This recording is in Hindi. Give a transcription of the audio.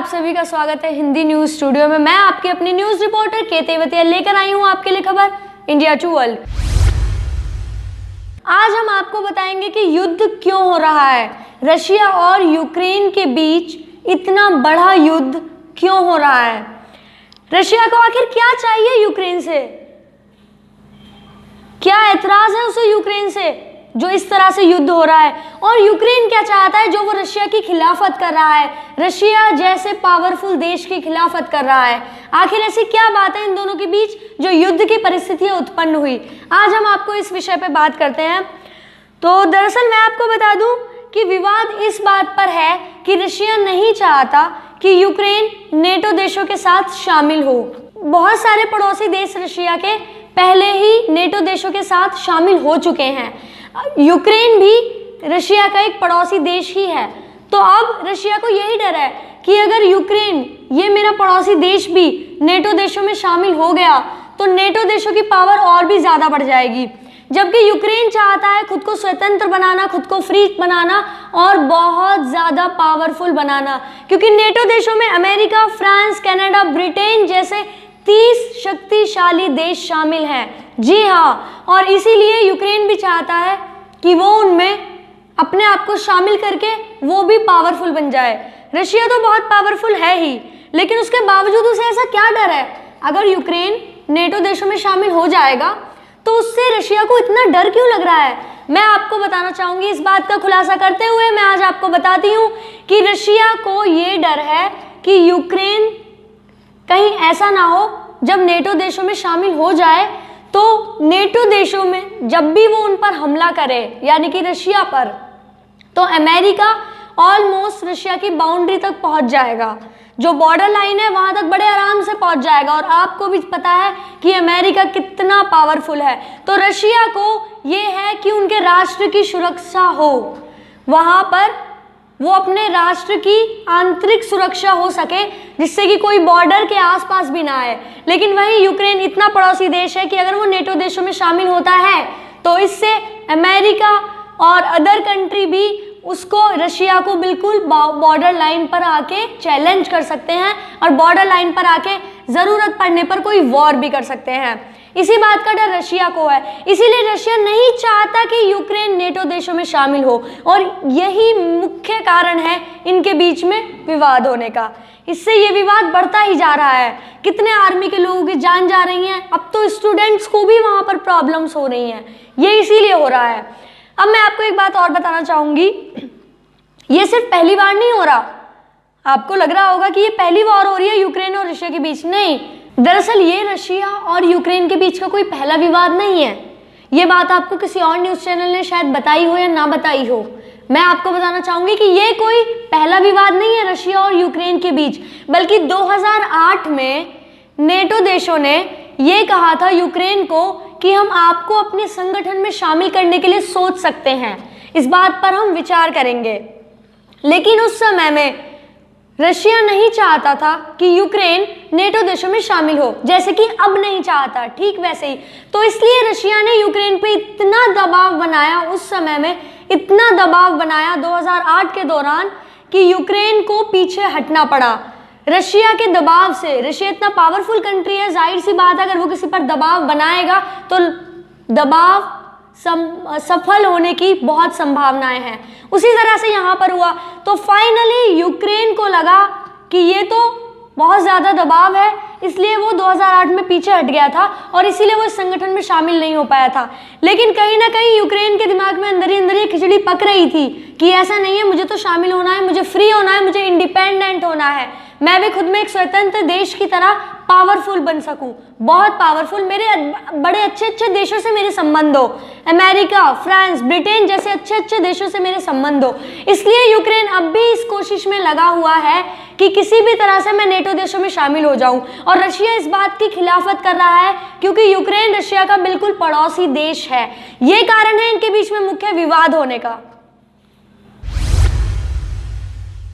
सभी का स्वागत है हिंदी न्यूज स्टूडियो में। मैं आपकी अपनी न्यूज रिपोर्टर केते वतिया लेकर आई हूं आपके लिए खबर इंडिया टू वर्ल्ड। आज हम आपको बताएंगे कि युद्ध क्यों हो रहा है, रशिया और यूक्रेन के बीच इतना बड़ा युद्ध क्यों हो रहा है, रशिया को आखिर क्या चाहिए यूक्रेन से, क्या ऐतराज है उसे यूक्रेन से जो इस तरह से युद्ध हो रहा है, और यूक्रेन क्या चाहता है जो वो रशिया की खिलाफत कर रहा है, रशिया जैसे पावरफुल देश की खिलाफत कर रहा है। आखिर ऐसी क्या बात है इन दोनों के बीच जो युद्ध की परिस्थितियां उत्पन्न हुई। आज हम आपको इस विषय पे बात करते हैं। तो दरअसल मैं आपको बता दूं कि विवाद इस बात पर है कि रशिया नहीं चाहता कि यूक्रेन नेटो देशों के साथ शामिल हो। बहुत सारे पड़ोसी देश रशिया के पहले ही नेटो देशों के साथ शामिल हो चुके हैं। यूक्रेन भी रशिया का एक पड़ोसी देश ही है। तो अब रशिया को यही डर है कि अगर यूक्रेन, ये मेरा पड़ोसी देश भी नेटो देशों में शामिल हो गया तो नेटो देशों की पावर और भी ज़्यादा बढ़ जाएगी, जबकि यूक्रेन चाहता है खुद को स्वतंत्र बनाना, खुद को फ्री बनाना और बहुत ज़्यादा पावरफुल बनाना, क्योंकि नेटो देशों में अमेरिका, फ्रांस, कनाडा, ब्रिटेन जैसे 30 शक्तिशाली देश शामिल हैं। जी हाँ, और इसीलिए यूक्रेन भी चाहता है कि वो उनमें अपने आप को शामिल करके वो भी पावरफुल बन जाए। रशिया तो बहुत पावरफुल है ही, लेकिन उसके बावजूद उसे ऐसा क्या डर है, अगर यूक्रेन नेटो देशों में शामिल हो जाएगा तो उससे रशिया को इतना डर क्यों लग रहा है। मैं आपको बताना चाहूँगी, इस बात का खुलासा करते हुए मैं आज आपको बताती हूँ कि रशिया को ये डर है कि यूक्रेन कहीं ऐसा ना हो जब नेटो देशों में शामिल हो जाए तो नेटो देशों में जब भी वो उन पर हमला करे, यानी कि रशिया पर, तो अमेरिका ऑलमोस्ट रशिया की बाउंड्री तक पहुंच जाएगा। जो बॉर्डर लाइन है वहां तक बड़े आराम से पहुंच जाएगा। और आपको भी पता है कि अमेरिका कितना पावरफुल है। तो रशिया को ये है कि उनके राष्ट्र की सुरक्षा हो, वहां पर वो अपने राष्ट्र की आंतरिक सुरक्षा हो सके, जिससे कि कोई बॉर्डर के आसपास भी ना आए। लेकिन वहीं यूक्रेन इतना पड़ोसी देश है कि अगर वो नेटो देशों में शामिल होता है तो इससे अमेरिका और अदर कंट्री भी उसको, रशिया को बिल्कुल बॉर्डर लाइन पर आके चैलेंज कर सकते हैं और बॉर्डर लाइन पर आके ज़रूरत पड़ने पर कोई वॉर भी कर सकते हैं। इसी बात का डर रशिया को है, इसीलिए रशिया नहीं चाहता कि यूक्रेन नेटो देशों में शामिल हो, और यही मुख्य कारण है इनके बीच में विवाद होने का। इससे ये विवाद बढ़ता ही जा रहा है। कितने आर्मी के लोगों की जान जा रही हैं, अब तो स्टूडेंट्स को भी वहाँ पर प्रॉब्लम्स हो रही हैं। ये इसीलिए हो रहा है। अब मैं आपको एक बात और बताना चाहूँगी, ये सिर्फ पहली बार नहीं हो रहा। आपको लग रहा होगा कि ये पहली वॉर हो रही है यूक्रेन और रशिया के बीच, नहीं। दरअसल ये रशिया और यूक्रेन के बीच का कोई पहला विवाद नहीं है। ये बात आपको किसी और न्यूज़ चैनल ने शायद बताई हो या ना बताई हो। मैं आपको बताना चाहूँगी कि ये कोई पहला विवाद नहीं है रशिया और यूक्रेन के बीच, बल्कि 2008 में नेटो देशों ने ये कहा था यूक्रेन को कि हम आपको अपने संगठन में शामिल करने के लिए सोच सकते हैं, इस बात पर हम विचार करेंगे। लेकिन उस समय में रशिया नहीं चाहता था कि यूक्रेन नेटो देशों में शामिल हो, जैसे कि अब नहीं चाहता, ठीक वैसे ही। तो इसलिए रशिया ने यूक्रेन पे इतना दबाव बनाया, उस समय में इतना दबाव बनाया 2008 के दौरान कि यूक्रेन को पीछे हटना पड़ा रशिया के दबाव से। रशिया इतना पावरफुल कंट्री है, जाहिर सी बात है अगर वो किसी पर दबाव बनाएगा तो दबाव सफल होने की बहुत संभावनाएं हैं। उसी तरह से यहाँ पर हुआ। तो फाइनली यूक्रेन को लगा कि ये तो बहुत ज़्यादा दबाव है, इसलिए वो 2008 में पीछे हट गया था और इसीलिए वो इस संगठन में शामिल नहीं हो पाया था। लेकिन कहीं ना कहीं यूक्रेन के दिमाग में अंदर ही अंदर ये खिचड़ी पक रही थी कि ऐसा नहीं है, मुझे तो शामिल होना है, मुझे फ्री होना है, मुझे इंडिपेंडेंट होना है, मैं भी खुद में एक स्वतंत्र देश की तरह पावरफुल बन सकूं, बहुत पावरफुल, मेरे बड़े अच्छे अच्छे देशों से मेरे संबंध हो, अमेरिका, फ्रांस, ब्रिटेन जैसे अच्छे अच्छे देशों से मेरे संबंध हो। इसलिए यूक्रेन अब भी इस कोशिश में लगा हुआ है कि किसी भी तरह से मैं नेटो देशों में शामिल हो जाऊं, और रशिया इस बात की खिलाफत कर रहा है क्योंकि यूक्रेन रशिया का बिल्कुल पड़ोसी देश है। ये कारण है इनके बीच में मुख्य विवाद होने का।